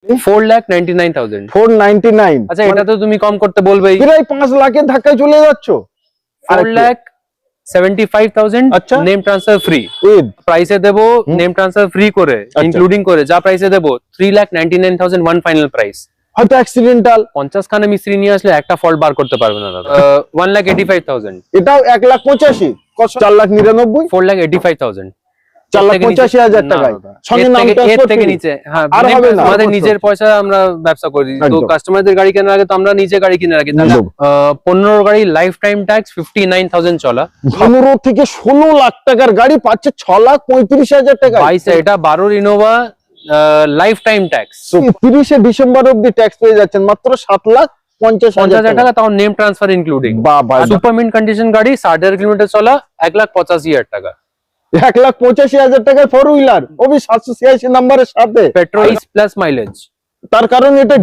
4,99,000 499। আচ্ছা এটা তো তুমি কম করতে বলবেই, প্রায় 5 লাখের ধাক্কায় চলে যাচ্ছ। 4,75,000 আচ্ছা নেম ট্রান্সফার ফ্রি উইথ প্রাইসে দেবো, নেম ট্রান্সফার ফ্রি করে ইনক্লুডিং করে যা প্রাইসে দেবো 3,99,000 ওয়ান ফাইনাল প্রাইস। হয়তো অ্যাক্সিডেন্টাল 50 খানা মিস্ত্রি নিয়ে আসলে একটা ফল্ট বার করতে পারবে না দাদা। 1,85,000 এটাও 1,85,000 কত 4,99,000 4,85,000 4,85,000 টাকায় সঙ্গে নাম ট্রান্সফার থেকে নিচে। হ্যাঁ আর হবে না, আমাদের নিজের পয়সা আমরা ব্যবসা করি, তো একদম। কাস্টমারদের গাড়ি কেনার আগে তো আমরা নিজে গাড়ি কিনে রাখি। 15 গাড়ি লাইফ টাইম ট্যাক্স 59,000 চলা, 15 থেকে 16 লাখ টাকার গাড়ি পাচ্ছে 6,35,000 টাকা। 22 এটা 12 Innova life time tax 30 December অবধি ট্যাক্স পেয়ে যাচ্ছেন মাত্র 7,50,000 টাকা, তাও নেম ট্রান্সফার ইনক্লুডিং। বাবা সুপার মিন্ট কন্ডিশন গাড়ি 60,000 কিলোমিটার চলা 1,85,000 টাকা। 1,85,000 টাকার ফোর হুইলার ওবি 786 নাম্বারের সাথে পেট্রোল প্লাস মাইলেজ, তার কারণ এটা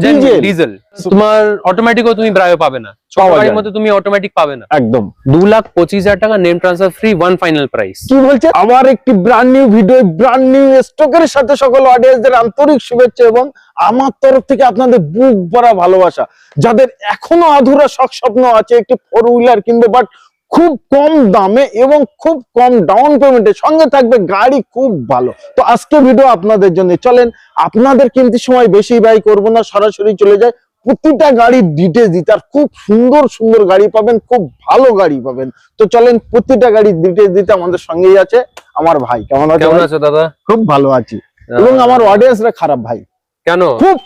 ডিজেল। তোমার অটোমেটিকও তুমি প্রায় পাবে না, ছোট গাড়ির মধ্যে তুমি অটোমেটিক পাবে না। একদম 2,25,000 টাকা name transfer free one final price. কি বলছে, আবার একটি brand new video brand new স্টকের সাথে সকল অডিয়েন্সদের আন্তরিক শুভেচ্ছা এবং আমার তরফ থেকে আপনাদের বুক ভরা ভালোবাসা। যাদের এখনো আধুরা শখ স্বপ্ন আছে একটি ফোর হুইলার কিনবে, বাট খুব কম দামে এবং খুব কম ডাউন পেমেন্টের সঙ্গে থাকবে গাড়ি খুব ভালো, তো আজকে ভিডিও আপনাদের জন্য। চলেন আপনাদের কিনতে সময় বেশি ব্যয় করবো না, সরাসরি চলে যায় প্রতিটা গাড়ির ডিটেলস দিতে। আর খুব সুন্দর সুন্দর গাড়ি পাবেন, খুব ভালো গাড়ি পাবেন। তো চলেন প্রতিটা গাড়ির ডিটেলস দিতে আমাদের সঙ্গেই আছে আমার ভাই। কেমন আছো দাদা? খুব ভালো আছি, এবং আমার অডিয়েন্সরা খারাপ ভাই। কেন? খুব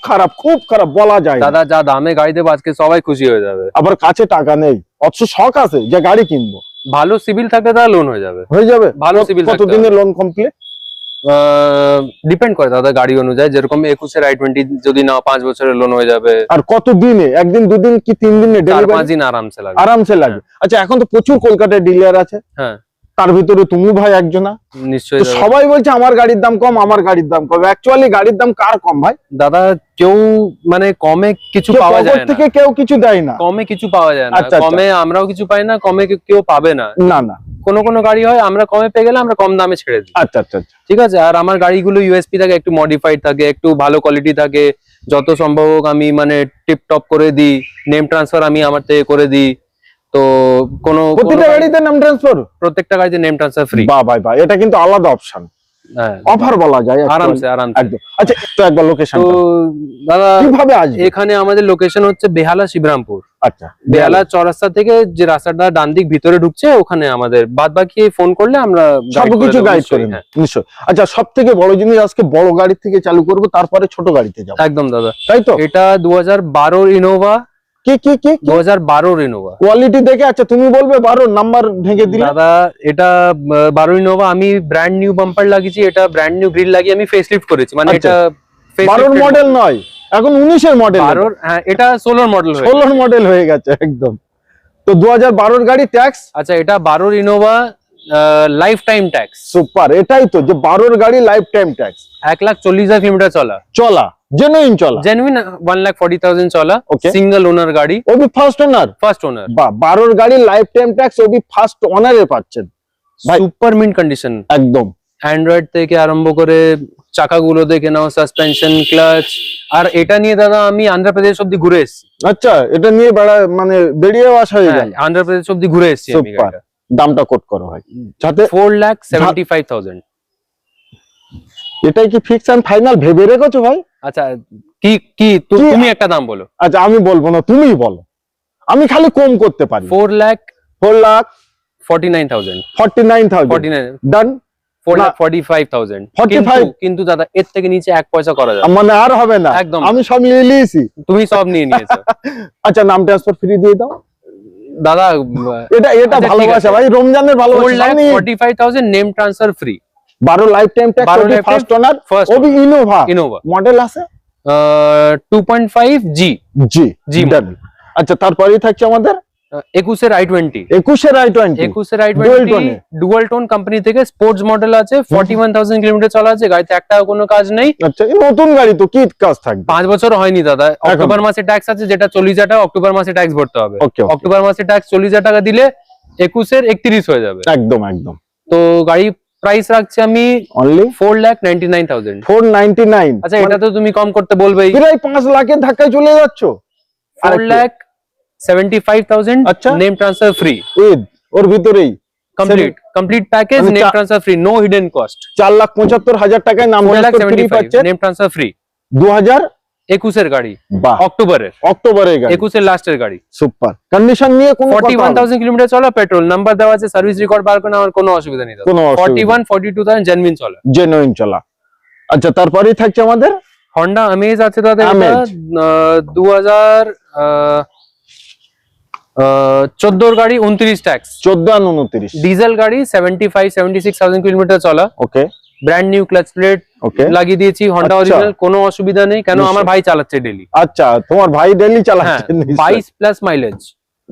খারাপ বলা যায় দাদা, যা দামে গাড়ি দেবো আজকে সবাই খুশি হয়ে যাবে। আবার কাছে টাকা নেই, অথচ শখ আছে যে গাড়ি কিনবো। ভালো সিভিল থাকলে তাহলে লোন হয়ে যাবে। ভালো সিভিল কতদিনের লোন কমপ্লিট ডিপেন্ড করে দাদা গাড়ি অনুযায়ী, যেরকম 21-এর i20 যদি নাও 5 বছরের লোন হয়ে যাবে। আর কত দিনে, একদিন দুদিন কি 3 দিনে? 4-5 দিন আরামসে লাগবে। আচ্ছা এখন তো প্রচুর কলকাতায় ডিলার আছে, হ্যাঁ তার ভিতরে তুমি ভাই একজনা। নিশ্চয়ই সবাই বলছে আমার গাড়ির দাম কম, আমার গাড়ির দাম কম। অ্যাকচুয়ালি গাড়ির দাম কার কম ভাই? দাদা কেউ মানে কমে কিছু পাওয়া যায় না, থেকে কেউ কিছু দেয় না, কমে কিছু পাওয়া যায় না। আচ্ছা, কমে আমরাও কিছু পাই না, কমে কেউ পাবে না। না কোনো গাড়ি হয় আমরা কমে পেয়ে গেলে আমরা কম দামে ছেড়ে দিই। আচ্ছা ঠিক আছে। আর আমার গাড়িগুলো ইউএসপি থাকে, একটু মডিফাইড থাকে, একটু ভালো কোয়ালিটি থাকে। যত সম্ভব হোক আমি মানে টিপ টপ করে দিই, নেম ট্রান্সফার আমি আমার থেকে করে দিই। তো প্রত্যেকটা গাড়িতে নেম ট্রান্সফার, প্রত্যেকটা গাড়িতে নেম ট্রান্সফার ফ্রি। বাহ এটা কিন্তু আলাদা অপশন, অফার বলা যায় আরামসে একদম। আচ্ছা তো একবার লোকেশন তো দাদা কিভাবে আসবে? এখানে আমাদের লোকেশন হচ্ছে বেহালা শিবরামপুর। আচ্ছা বেহালা চৌরাস্তা থেকে যে রাস্তাটা ডান দিক ভিতরে ঢুকছে ওখানে আমাদের, বাদ বাকি ফোন করলে আমরা সবকিছু গাইড করে দেব নিশ্চয়। আচ্ছা সব থেকে বড় জিনিস আজকে বড় গাড়ি থেকে চালু করব, তারপরে ছোট গাড়িতে যাব। একদম দাদা, তাই তো। এটা 2012 ইনোভা। কি 2012 ইনোভা কোয়ালিটি দেখে। আচ্ছা তুমি বলবে 12 নাম্বার ভেঙে দিলে। দাদা এটা 12 ইনোভা, আমি ব্র্যান্ড নিউ বাম্পার লাগিয়েছি, এটা ব্র্যান্ড নিউ গ্রিল লাগিয়ে আমি ফেসলিফট করেছি। মানে এটা 12 মডেল নয়, এখন 19 এর মডেল। 12 হ্যাঁ, এটা 16 মডেল 16 মডেল হয়ে গেছে একদম। তো 2012 গাড়ি ট্যাক্স। আচ্ছা এটা 12 Innova life time tax. Super, এটাই তো যে 12 গাড়ি লাইফ টাইম ট্যাক্স। 1,40,000 কিলোমিটার চলা জেনুইন 1,40,000 চলা, সিঙ্গেল ওনার গাড়ি। ওবি ফার্স্ট ওনার বা 12 গাড়ি life time tax OB first ওনারে পাচ্ছেন। সুপার মিন্ট কন্ডিশন একদম। অ্যান্ড্রয়েড থেকে আরম্ভ করে চাকাগুলো দেখে নাও, সাসপেনশন, ক্লাচ। আর এটা নিয়ে দাদা আমি অন্ধ্রপ্রদেশ অব্দি ঘুরে এসেছি। আচ্ছা এটা নিয়ে মানে বেরিয়েও আসা হয়ে গেল। অন্ধ্রপ্রদেশ অব্দি ঘুরে এসেছি আমি। দামটা কোট করো ভাই, যাতে 4,75,000। এটাই কি ফিক্স এন্ড ফাইনাল ভেবে রেখেছো ভাই? আচ্ছা কি তুমি একটা দাম বলো। আচ্ছা আমি বলবো না, তুমিই বলো, আমি খালি কম করতে পারি। 4,49,000 ডান। 4,45,000 কিন্তু দাদা এর থেকে নিচে এক পয়সা করা যাবে মানে আর হবে না একদম। আমি সব নিয়ে নিয়েছি, তুমি সব নিয়ে নিয়েছো। আচ্ছা নাম ট্রান্সফার ফ্রি দিয়ে দাও দাদা। এটা ভালোবাসা ভাই, রমজানের ভালোবাসা। 4,45,000 name transfer free, 12 life time tax, first owner, OB Innova model আছে 2.5 জি। আচ্ছা তারপরেই থাকছে আমাদের 21-এর i20। 21-এর i20 ডুয়াল টোন কোম্পানি থেকে স্পোর্টস মডেল আছে, 41,000 কিলোমিটার চলা আছে, গাড়িতে একটাও কোনো কাজ নেই। আচ্ছা এই নতুন গাড়ি তো কি কাজ থাকবে? 5 বছর হয়নি দাদা। অক্টোবর মাসে ট্যাক্স আছে যেটা 40,000 টাকা, অক্টোবর মাসে ট্যাক্স ভরতে হবে। অক্টোবর মাসে ট্যাক্স 40,000 টাকা দিলে 21-এর 31 হয়ে যাবে। একদম। তো গাড়ি প্রাইস রাখছি আমি অনলি 4,99,000। 499। আচ্ছা এটা তো তুমি কম করতে বলবেই। প্রায় 5 লাখের ধাক্কায় চলে যাচ্ছ। 4,75,000 আচ্ছা। নেম ট্রান্সফার ফ্রি, ঈদ ওর ভিতরেই কমপ্লিট প্যাকেজ, মানে name transfer free, no hidden cost. 4,75,000 টাকায় নাম ট্রান্সফার ফ্রি 4,75,000 পাচ্ছেন। Name transfer free. 2021 এর গাড়ি, বাহ, অক্টোবরের অক্টোবরের গাড়ি, 21 লাস্টের গাড়ি। সুপার কন্ডিশন নিয়ে কোনো কথা হবে না। 41,000 কিলোমিটার চলা, পেট্রোল নাম্বার দেওয়া আছে, সার্ভিস রেকর্ড বার করে আমার কোনো অসুবিধা নেই। কোনো অসুবিধা 41-42,000 জেনুইন চলা, জেনুইন চলা। আচ্ছা তারপরেই থাকছে আমাদের হন্ডা আমেজ আছে দাদা। এটা Amaze। 2014 গাড়ি, 29 ট্যাক্স, 14 আর 29। ডিজেল গাড়ি, 75-76,000 কিলোমিটার চলা, okay brand new clutch plate okay. লাগিয়ে দিয়েছি, হন্ডা আচ্ছা। অরিজিনাল, কোনো অসুবিধা নেই। কেন আমার নিশ্চয়ই। ভাই চালাচ্ছে ডেলি। আচ্ছা তোমার ভাই ডেলি হ্যাঁ, চালাচ্ছে নিশ্চয়ই। 22+ মাইলেজ,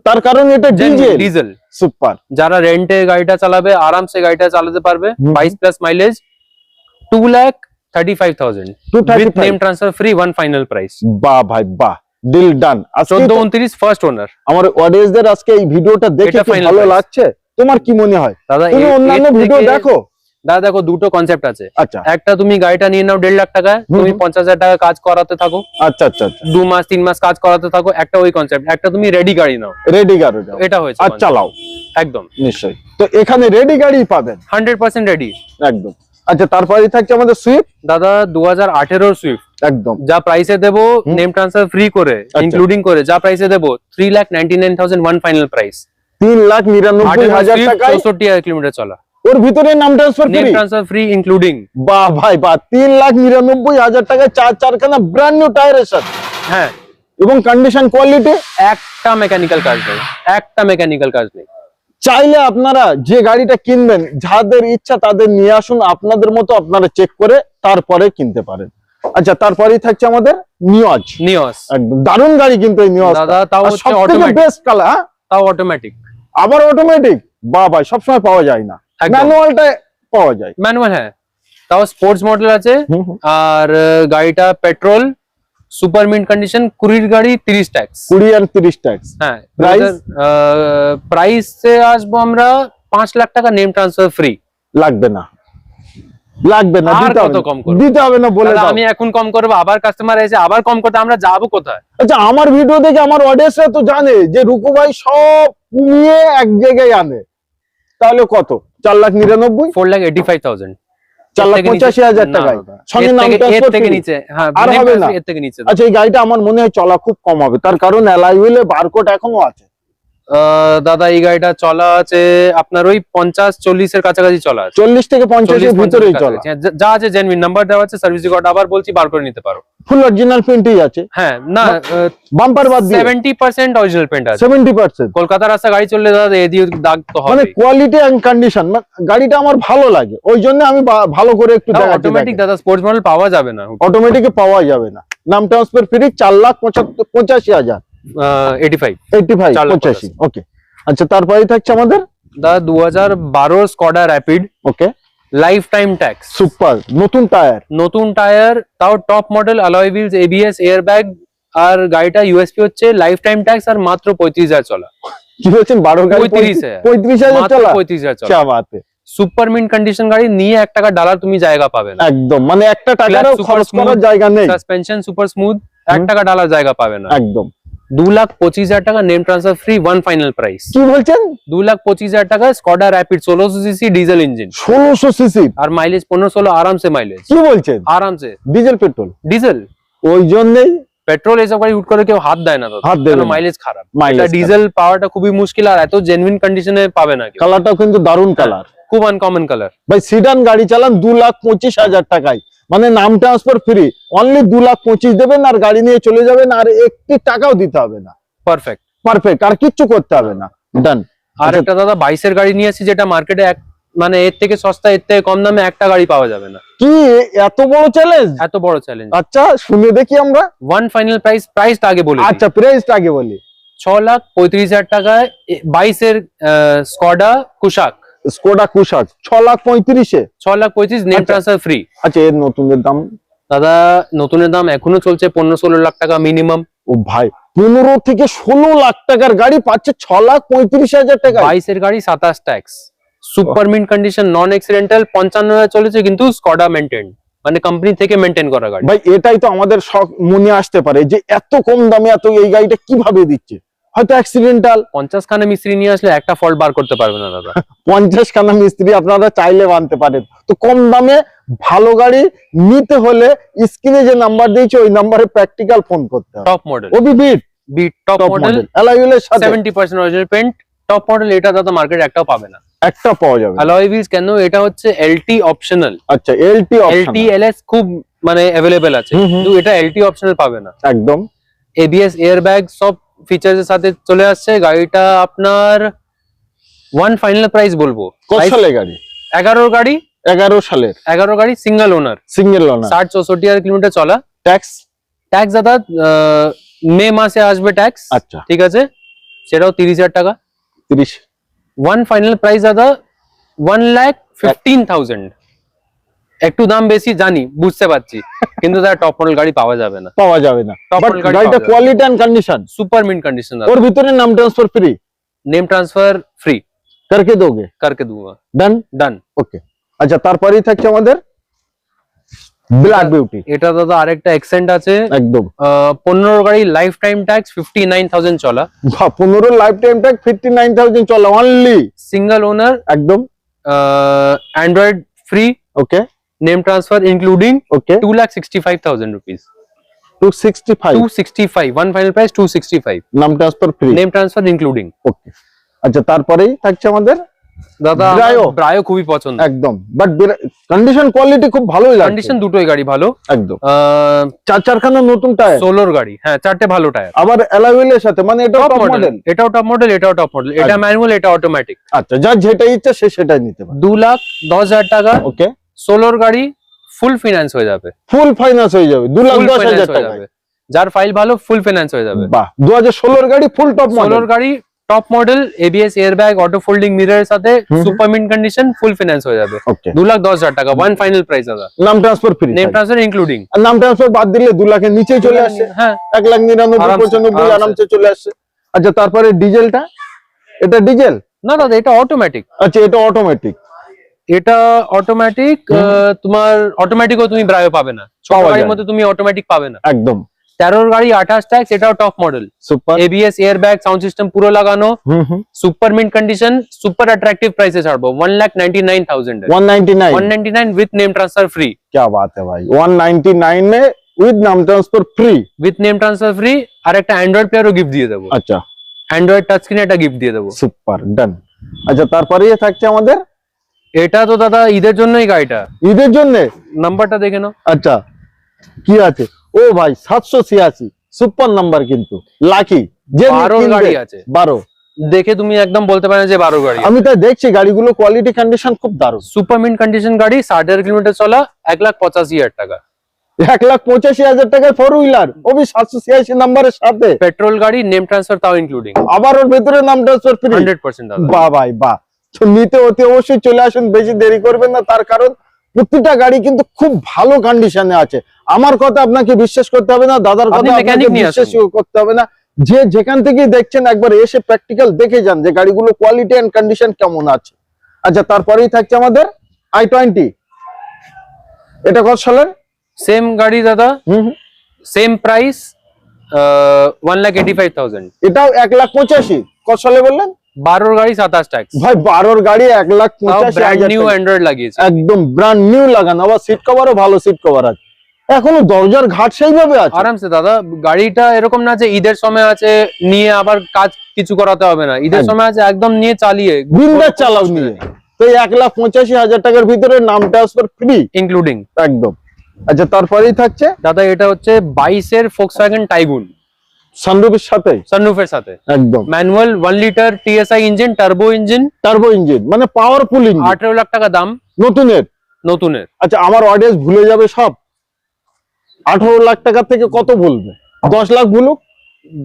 তার কারণ এটা ডিজেল। ডিজেল। সুপার। যারা রেন্টে গাড়িটা চালাবে আরামসে গাড়িটা চালাতে পারবে। হুম। 22+ mileage, 2,35,000 with name transfer free, one final price. বাহ ভাই বাহ, ডিল ডান। আজকে 14-29 ফার্স্ট ওনার। আমার অডিয়েন্সদের আজকে এই ভিডিওটা দেখে এটা কি final ভালো price। লাগছে? তোমার কি মনে হয়? দাদা তুমি অন্যান্য ভিডিও দেখো? দাদা দেখো, দুটো কনসেপ্ট আছে। আচ্ছা একটা তুমি গাড়িটা নিয়ে নাও 1.5 লাখ টাকায়, তুমি 50,000 টাকা কাজ করাতে থাকো, আচ্ছা আচ্ছা আচ্ছা 2 মাস 3 মাস কাজ করাতে থাকো, একটা ওই কনসেপ্ট। একটা তুমি রেডি গাড়ি নাও, রেডি গাড়ি দাও, এটা হয়েছে আর concept। চালাও একদম নিশ্চয়ই। তো এখানে রেডি গাড়ি পাবেন 100% রেডি। একদম। আচ্ছা তারপরে থাকছে আমাদের সুইফট। দাদা 2018 সুইফট, একদম যা প্রাইসে দেবো নেম ট্রান্সফার ফ্রি করে, আচ্ছা। ইনক্লুডিং করে যা প্রাইসে দেবো 3,99,000 ওয়ান ফাইনাল প্রাইস। 3,99,000 টাকায় 64,000 কিলোমিটার চলা, ওর ভিতরে নাম transfer name free. Transfer free including. বাহ ভাই বাহ, 3,99,000 টাকায় চারখানা ব্র্যান্ড নিউ টায়ারের সাথে হ্যাঁ, এবং কন্ডিশন কোয়ালিটি। একটা মেকানিক্যাল কাজ নেই, একটা মেকানিক্যাল কাজ নেই। চাইলে আপনারা যে গাড়িটা কিনবেন, যাদের ইচ্ছা তাদের নিয়ে আসুন, আপনাদের মতো আপনারা চেক করে তারপরে কিনতে পারেন। আচ্ছা তারপরেই থাকছে আমাদের নিওজ। নিওস একদম দারুণ গাড়ি কিন্তু এই নিওজ দাদা, তাও হচ্ছে সবথেকে অটোমেটিক, বেস্ট কালার। তাও অটোমেটিক। আবার অটোমেটিক, বাহ ভাই সবসময় পাওয়া যায় না, একদম। ম্যানুয়ালটা পাওয়া যায়। ম্যানুয়াল, হ্যাঁ, তাও স্পোর্টস মডেল আছে। হুম, হুম। আর গাড়িটা পেট্রোল, সুপার মিন্ট কন্ডিশন, 20 গাড়ি, 30 ট্যাক্স। 20 আর 30 ট্যাক্স। হ্যাঁ, Price? প্রাইসে আসবো আমরা 5 লাখ টাকা নেম ট্রান্সফার ফ্রি। লাগবে না, লাগবে না, আর দিতে হবে কত না, কম করবো? দিতে হবে না বলে দাদা দাও। আমি এখন কম করবো, আবার কাস্টমার এসে আবার কম করতে আমরা যাবো কোথায়? আচ্ছা আমার ভিডিও দেখে আমার অডিয়েন্সরা তো জানে যে রুকু ভাই সব নিয়ে এক জায়গায় আনে, তাহলে কত? 4,99,000, 4,85,000, 4,85,000 টাকায় সঙ্গে নাম এর ট্রান্সফার থেকে ফ্রি। নিচে, হ্যাঁ, আর name হবে transfer না। এর থেকে নিচে। আচ্ছা এই গাড়িটা আমার মনে হয় চলা খুব কম হবে, তার কারণ অ্যালয় হুইলে বারকোড এখনো আছে। দাদা এই গাড়িটা চলা আছে আপনার ওই 50-40 এর কাছাকাছি চলা আছে। 40 থেকে 50 এর ভিতরেই চলা, যা আছে জেনুইন নাম্বার দেওয়া আছে, সার্ভিস রেকর্ড আবার বলছি বার করে নিতে পারো। ফুল অরিজিনাল প্রিন্টই আছে। হ্যাঁ, না বাম্পার বাদ দিয়ে 70% অরিজিনাল পেন্ট আছে। 70%। কলকাতার রাস্তা গাড়ি চললে দাদা এদিকে দাগ তো মানে হবে। কোয়ালিটি এন্ড কন্ডিশন, গাড়িটা আমার ভালো লাগে, ওই জন্য আমি ভালো করে একটু দেখাচ্ছি। অটোমেটিক দাদা স্পোর্টস মডেল পাওয়া যাবে না, অটোমেটিকে পাওয়া যাবে না। নাম ট্রান্সফার ফ্রি 4,85,000, 85 85 85। ওকে আচ্ছা তারপরেই থাকছে আমাদের দাদা 2012 Skoda Rapid, okay life time tax, super, নতুন টায়ার, নতুন টায়ার, তাও top model, alloy wheels, ABS, airbag. আর গাড়িটা ইউএসপি হচ্ছে লাইফ টাইম ট্যাক্স আর মাত্র 35,000 চলা। কি বলছেন? 12 গাড়ি 35,000 মাত্র চলা, 35,000 চলা। क्या बात है। সুপার মিন্ট কন্ডিশন গাড়ি নিয়ে 1 টাকা ডালার তুমি জায়গা পাবে না। একদম মানে একটা টাকারও Super খরচ smooth, করার জায়গা নেই। সাসপেনশন সুপার স্মুথ, 1 টাকা ডালার জায়গা পাবে না। একদম 2,25,000 টাকা name transfer free, one final price. কি বলছেন? 2,25,000 টাকা Skoda Rapid 1600 CC diesel engine, 1600 CC, আর মাইলেজ 15-16 আরামসে মাইলেজ, কি বলছেন? আরামসে। ডিজেল পেট্রোল, ডিজেল, ওই জন্যই পেট্রোল এসব গাড়ি হুট করে কেউ হাত দেয় না দাদা, হাত দেবে কেন? না। মাইলেজ খারাপ। Mileage এটা খারাপ। ডিজেল পাওয়াটা খুবই মুশকিল, আর এত জেনুইন কন্ডিশনে পাবে না কেউ। কালারটাও কিন্তু দারুণ কালার, খুব আনকমন কালার। ভাই সিডান গাড়ি চালান 2,25,000 টাকায়, মানে নাম ট্রান্সফার ফ্রি, অনলি 2,25,000 দেবেন আর গাড়ি নিয়ে চলে যাবেন, আর একটি টাকাও দিতে হবে না। পারফেক্ট, পারফেক্ট, আর কিচ্ছু করতে হবে না, ডান। আর একটা দাদা 22 এর গাড়ি নিয়ে আসি, যেটা মার্কেটে মানে এর থেকে সস্তা, এর থেকে কম দামে একটা গাড়ি পাওয়া যাবে না। কি এত বড় চ্যালেঞ্জ? এত বড় চ্যালেঞ্জ। আচ্ছা শুনে দেখি আমরা। ওয়ান ফাইনাল প্রাইসটা আগে বলি। আচ্ছা প্রাইসটা আগে বলি। 6,35,000 টাকায় 22 এর স্কোডা কুশাক, স্কোডা কুশাক 6,35,000-এ। 6,35,000 নেম আচ্ছা। Transfer free. আচ্ছা এর নতুনের দাম? দাদা নতুনের দাম এখনো চলছে 15-16 লাখ টাকা মিনিমাম। ও ভাই 15 থেকে 16 লাখ টাকার গাড়ি পাচ্ছে 6,35,000 টাকা। 22 এর গাড়ি 27 ট্যাক্স, সুপার মিন্ট কন্ডিশন, নন অ্যাক্সিডেন্টাল, 55,000 চলেছে, কিন্তু স্কডা মেনটেন, মানে কোম্পানি থেকে মেনটেন করা গাড়ি। ভাই এটাই তো আমাদের শখ মনে আসতে পারে যে এত কম দামে এত এই গাড়িটা কিভাবে দিচ্ছে, হয়তো অ্যাক্সিডেন্টাল। 50 খানা মিস্ত্রি নিয়ে আসলে একটা ফল্ট বার করতে পারবে না দাদা। 50 খানা মিস্ত্রি আপনারা চাইলে বানতে পারেন। তো কম দামে ভালো গাড়ি নিতে হলে স্ক্রিনে যে নাম্বার দিয়েছে ওই নাম্বারে প্র্যাকটিক্যাল ফোন করতে হবে। টপ মডেল, ওবি বিট বিট টপ মডেল, অ্যালয়ের সাথে 70% অরিজিনাল পেন্ট, টপ মডেল। এটা দাদা মার্কেট একটাও পাবে না। একটা পাওয়া যাবে। অ্যালয় হুইলস কেন, এটা হচ্ছে এলটি অপশনাল। আচ্ছা এলটি অপশন, এলটি এলএস খুব মানে अवेलेबल আছে, হুম, হুম। কিন্তু এটা এলটি অপশনাল পাবে না। একদম এবিএস এয়ারব্যাগ সব ফিচার্স এর সাথে চলে আসছে। গাড়িটা আপনার ওয়ান ফাইনাল প্রাইস বলবো, কত সালের গাড়ি? 11 গাড়ি, 11 সালের 11 গাড়ি, সিঙ্গেল ওনার, সিঙ্গেল ওনার। 60-64 কিলোমিটার চলা। ট্যাক্স ট্যাক্স দাদা মে মাসে আসবে ট্যাক্স, আচ্ছা ঠিক আছে, সেটাও 30,000 টাকা। 30 ওয়ান ফাইনাল প্রাইস দাদা 1,15,000। একটু দাম বেশি জানি, বুঝতে পারছি, কিন্তু তার টপ মডেল গাড়ি পাওয়া যাবে না। পাওয়া যাবে না। Top বাট model গাড়ি গাড়িটা পাওয়া যাবে। Quality and condition super mint condition दादा, ওর ভিতরে নাম transfer free name transfer free करके दोगे? करके दूंगा, ডান डन। ওকে। আচ্ছা তারপরেই থাকছে আমাদের ব্ল্যাক বিউটি। এটা দাদা আরেকটা এক্সেন্ট আছে, একদম 15 গাড়ি, লাইফ টাইম ট্যাক্স 59,000 চলা, 15 লাইফ টাইম ট্যাগ 59,000 চলা অনলি, सिंगल ओनर, একদম android free, okay name transfer including okay. 2,65,000 rupees. 265 265 one final price 265, নাম transfer free, name transfer including. Okay. আচ্ছা তারপরেই থাকছে আমাদের দাদা Brio। ব্রায়ো খুবই পছন্দ, একদম বাট কন্ডিশন কোয়ালিটি খুব ভালোই লাগে। কন্ডিশন দুটোই গাড়ি ভালো। একদম চারখানা নতুন টায়ার, সোলোর গাড়ি, হ্যাঁ, চারটে ভালো টায়ার, আবার অ্যালয়ের সাথে, মানে এটা টপ টপ মডেল, মডেল। এটাও টপ মডেল, এটাও টপ মডেল, এটা আচ্ছা। ম্যানুয়াল, এটা অটোমেটিক। আচ্ছা যার যেটা ইচ্ছা সে সেটাই নিতে পারে। 2,10,000 টাকা, ওকে সোলোর গাড়ি, ফুল ফিনান্স হয়ে যাবে, ফুল ফাইন্যান্স হয়ে যাবে ফুল 2,10,000 ফিনান্স হয়ে টাকা। যাবে, যার ফাইল ভালো ফুল ফিনান্স হয়ে যাবে। বাহ 2016 গাড়ি ফুল টপ মডেল। সোলোর গাড়ি top model, ABS airbag, auto folding mirror এর সাথে, hmm. Super mint condition, full finance হয়ে যাবে। ওকে 2,10,000 টাকা, ওয়ান ফাইনাল প্রাইস দাদা, নাম transfer free, name transfer including. আর নাম ট্রান্সফার বাদ দিলে 2 লাখের নিচে চলে আসছে, হ্যাঁ, 1,99,95 আরামসে চলে আসছে। আচ্ছা তারপরে ডিজেলটা, এটা ডিজেল? না দাদা এটা অটোমেটিক, আচ্ছা এটা অটোমেটিক, এটা অটোমেটিক। তোমার অটোমেটিকও তুমি ব্রায়ো পাবে না, ছোট পাওয়া গাড়ির যায়। মধ্যে তুমি অটোমেটিক পাবে না। একদম 13 গাড়ি, 28 ট্যাক্স, এটাও top model, super. ABS airbag, sound system পুরো লাগানো, hmm hmm super mint condition, super attractive প্রাইসে ছাড়বো, 1,99,000 199 199 विथ नेम ट्रांसफर फ्री, क्या बात है भाई, 199 में উইথ নাম transfer free. With name transfer free. আর একটা অ্যান্ড্রয়েড প্লেয়ারও গিফট দিয়ে দেবো, আচ্ছা অ্যান্ড্রয়েড টাচ স্ক্রিন একটা গিফট দিয়ে দেবো। Super done. আচ্ছা তারপরে থাকছে আমাদের এটা তো দাদা ঈদের জন্যই গাড়িটা, ঈদের জন্য। নাম্বারটা দেখে নাও। আচ্ছা কি আছে? ও ভাই 786 সুপার নাম্বার, কিন্তু লাকি যে 12 গাড়ি আছে, 12। দেখে তুমি একদম বলতে পারো যে 12 গাড়ি। আমি তাই দেখছি গাড়িগুলো কোয়ালিটি কন্ডিশন খুব দারুণ। সুপার মিন্ট কন্ডিশন গাড়ি, 60,000 কিলোমিটার চলা, 1,85,000 টাকা। 1,85,000 টাকার ফোর হুইলার, ও বি 786 নাম্বারের সাথে, পেট্রোল গাড়ি, নেম ট্রান্সফার তাও ইনক্লুডিং, আবার ওর ভেতরে নাম ট্রান্সফার ফ্রি। 100% দাদা। বাহ ভাই বাহ। তো নিতে অতি অবশ্যই চলে আসুন, বেশি দেরি করবেন না, তার কারণ প্রতিটা গাড়ি কিন্তু খুব ভালো কন্ডিশনে আছে। আমার কথা আপনাকে বিশ্বাস করতে হবে না, দাদার আপনি কথা mechanic আপনাকে নিয়ে আসুন। বিশ্বাস করতে হবে না। যে যেখান থেকে দেখছেন একবার এসে প্র্যাকটিক্যাল দেখে যান যে গাড়িগুলো কোয়ালিটি এন্ড কন্ডিশন কেমন আছে। আচ্ছা তারপরেই থাকছে আমাদের i20, এটা কত সালের? সেম গাড়ি দাদা, হুম হুম। Same price, 1,85,000। এটাও 1,85,000। কত সালে বললেন? 12 গাড়ি, 27 ট্যাক্স, ভাই 12 গাড়ি তাও 1,85,000 ব্র্যান্ড নিউ টাকা। অ্যান্ড্রয়েড লাগিয়েছে, একদম ব্র্যান্ড নিউ লাগানো, আবার সিট কভারও ভালো সিট কভার আছে, এখনো দরজার ঘাট সেইভাবে আছে। আরামসে দাদা। গাড়িটা এরকম না যে ঈদের সময় আছে নিয়ে আবার কাজ কিছু করাতে হবে না, ঈদের একদম। সময় আছে একদম নিয়ে চালিয়ে বিন্দাস চালাও নিয়ে। তো এই 1,85,000 টাকার ভিতরে নাম ট্রান্সফার ফ্রি ইনক্লুডিং একদম। আচ্ছা তারপরেই থাকছে দাদা, এটা হচ্ছে 22 এর Volkswagen টাইগুন, সানরুফের সাথে, সানরুফের সাথে, একদম manual 1 litre TSI engine, turbo engine, turbo engine, মানে পাওয়ারফুল ইঞ্জিন, 18 লাখ টাকা দাম নতুনের। নতুনের। আচ্ছা আমার অডিয়েন্স ভুলে যাবে সব, 18 লাখ টাকা থেকে কত বলবে? 10 লাখ বলুক,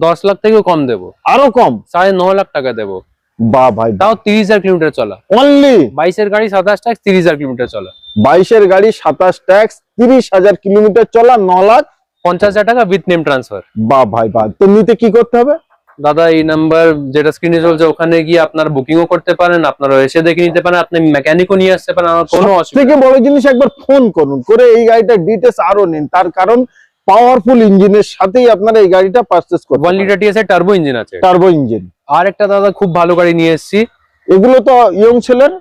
10 লাখ থেকেও কম দেবো, আরো কম। 9.5 লাখ টাকা দেবো, বাহ ভাই, তাও 30,000 কিলোমিটার চলা। অনলি 22 এর গাড়ি, 27 ট্যাক্স, 30,000 কিলোমিটার চলা, 22 এর গাড়ি, 27 ট্যাক্স, 30,000 কিলোমিটার চলা, 9,50,000 টাকা উইথ নেম ট্রান্সফার। বাহ ভাই বাহ। তো নিতে কি করতে হবে? দাদা এই নাম্বার যেটা স্ক্রিনে চলছে ওখানে গিয়ে আপনারা বুকিংও করতে পারেন, আপনারা এসে দেখে নিতে পারেন, আপনি মেকানিকও নিয়ে আসতে পারেন, আমার কোনো অসুবিধা থেকে বড় জিনিস একবার ফোন করুন, করে এই গাড়িটার ডিটেলস আরো নিন। তার কারণ পাওয়ারফুল ইঞ্জিনের সাথেই আপনারা এই গাড়িটা পারচেজ করতে 1 লিটার টিএস এর টার্বো ইঞ্জিন আছে। Turbo engine. আর একটা দাদা খুব ভালো গাড়ি নিয়ে এসেছি, এগুলো তো ইয়ং ছেলের,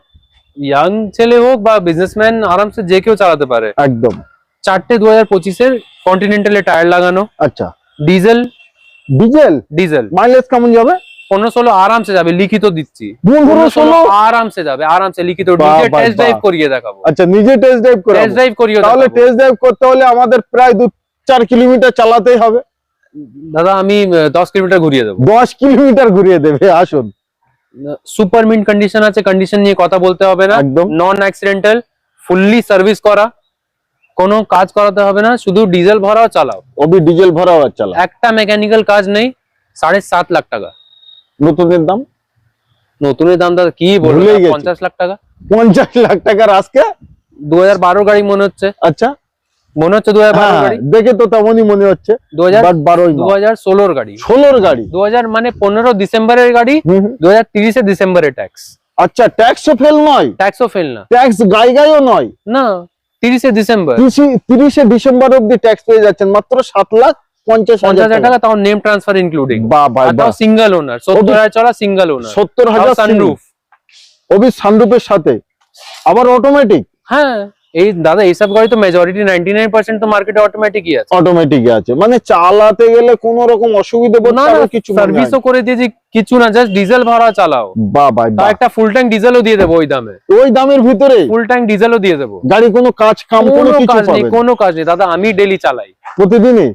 ইয়াং ছেলে হোক বা বিজনেসম্যান আরামসে যে কেউ চালাতে পারে। একদম 4টে 2025 এর কন্টিনেন্টালের টায়ার লাগানো, আচ্ছা ডিজেল ডিজেল। ডিজেল মাইলেজ কেমন যাবে? 15-16 আরামসে যাবে, লিখিত দিচ্ছি। 15-16 আরামসে যাবে, আরামসে লিখিত, বাহ, নিজে বাহ, টেস্ট ড্রাইভ বাহ। করিয়ে দেখাবো। আচ্ছা নিজে টেস্ট ড্রাইভ করে? টেস্ট ড্রাইভ করিয়ে তাহলে দেখাবো। টেস্ট ড্রাইভ করতে হলে আমাদের প্রায় 2-4 কিলোমিটার চালাতেই হবে। দাদা আমি 10 কিলোমিটার ঘুরিয়ে দেবো। 10 কিলোমিটার ঘুরিয়ে দেবে, আসুন। সুপার মিন্ট কন্ডিশন আছে, কন্ডিশন নিয়ে কথা বলতে হবে না, একদম নন অ্যাক্সিডেন্টাল, ফুললি সার্ভিস করা, কোনো কাজ করাতে হবে না, শুধু ডিজেল ভরাও চালাও। ওবি ডিজেল ভরাও আর চালা। একটা মেকানিক্যাল কাজ নেই। 7.5 লাখ টাকা নতুনের দাম? নতুনের দাম দাদা কি বলবো, ভুলেই গেছি। 50 লাখ টাকা। 50 লাখ টাকার আজকে 2012 গাড়ি মনে হচ্ছে, আচ্ছা মনে হচ্ছে 2012 গাড়ি। দেখে তো তেমনই মনে হচ্ছে। 2016 গাড়ি, 16 গাড়ি। 2000 মানে 15 ডিসেম্বরের গাড়ি, 2030 এ ডিসেম্বরে ট্যাক্স। আচ্ছা ট্যাক্সও ফেল নয়? ট্যাক্সও ফেল না, ট্যাক্স গাইও নয় না 30 ডিসেম্বর। 30 ডিসেম্বর অবধি ট্যাক্স পেয়ে যাচ্ছেন মাত্র 7,50,000 টাকা, তাও নেম ট্রান্সফার ইনক্লুডিং। বাহ বাহ তাও সিঙ্গেল ওনার, 70,000 চলা সিঙ্গেল ওনার, 70,000 সানরুফ। ওবি সানরুফের সাথে আবার অটোমেটিক। হ্যাঁ এই দাদা এইসব গাড়ি তো মেজরিটি 99% তো মার্কেটে অটোমেটিকই আছে। অটোমেটিক আছে, মানে চালাতে গেলে কোনো রকম অসুবিধা বোধ না করার কিছু সার্ভিসও করে দিয়েছি, কিছু না, জাস্ট ডিজেল ভরা চালাও। বাহ বাহ তার একটা ফুল ট্যাঙ্ক ডিজেলও দিয়ে দেবো ওই দামে, ওই দামের ভিতরে ফুল ট্যাঙ্ক ডিজেলও দিয়ে দেবো। গাড়ি কোনো কাজ কাম কোনো কোনো কিছু কাজ নেই, পাবে না। কোনো কাজ নেই দাদা, আমি ডেলি চালাই প্রতিদিনই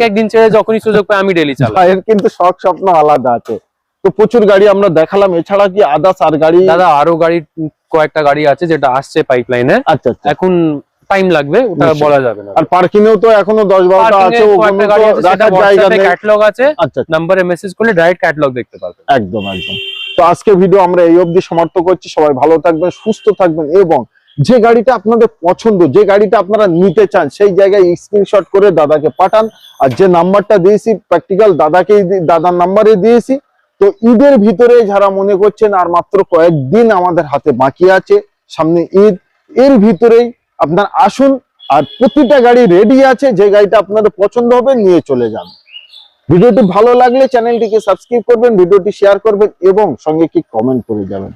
একদিন ছেড়ে যখনই সুযোগ পাই আমি ডেলি চালাই। ভাইয়ের কিন্তু শখ স্বপ্ন আলাদা আছে। তো প্রচুর গাড়ি আমরা দেখালাম, এছাড়া কি আদার্স আর গাড়ি? দাদা আরো গাড়ি, কয়েকটা গাড়ি আছে যেটা আসছে পাইপলাইনে, আচ্ছা আচ্ছা। এখন টাইম লাগবে, ওটা নিশ্চয়ই। বলা যাবে না। আর পার্কিং এও তো এখনো 10-12টা আছে, ওখানে তো রাখার জায়গা নেই। ক্যাটালগ আছে, আচ্ছা নাম্বারে মেসেজ করলে ডাইরেক্ট ক্যাটালগ দেখতে পারবেন। একদম একদম। তো আজকে ভিডিও আমরা এই অবধি সমাপ্ত করছি। সবাই ভালো থাকবেন, সুস্থ থাকবেন, এবং যে গাড়িটা আপনাদের পছন্দ, যে গাড়িটা আপনারা নিতে চান, সেই জায়গায় স্ক্রিনশট করে দাদাকে পাঠান। আর যে নাম্বারটা দিয়েছি প্র্যাকটিক্যাল দাদার নাম্বারে দিয়েছি। তো ঈদের ভিতরে যারা মনে করছেন আর মাত্র কয়েকদিন আমাদের হাতে বাকি আছে, সামনে ঈদ, এর ভিতরেই আপনার আসুন। আর প্রতিটা গাড়ি রেডি আছে, যে গাড়িটা আপনাদের পছন্দ হবে নিয়ে চলে যান। ভিডিওটি ভালো লাগলে চ্যানেলটিকে সাবস্ক্রাইব করবেন, ভিডিওটি শেয়ার করবেন এবং সঙ্গে কি কমেন্ট করে যাবেন।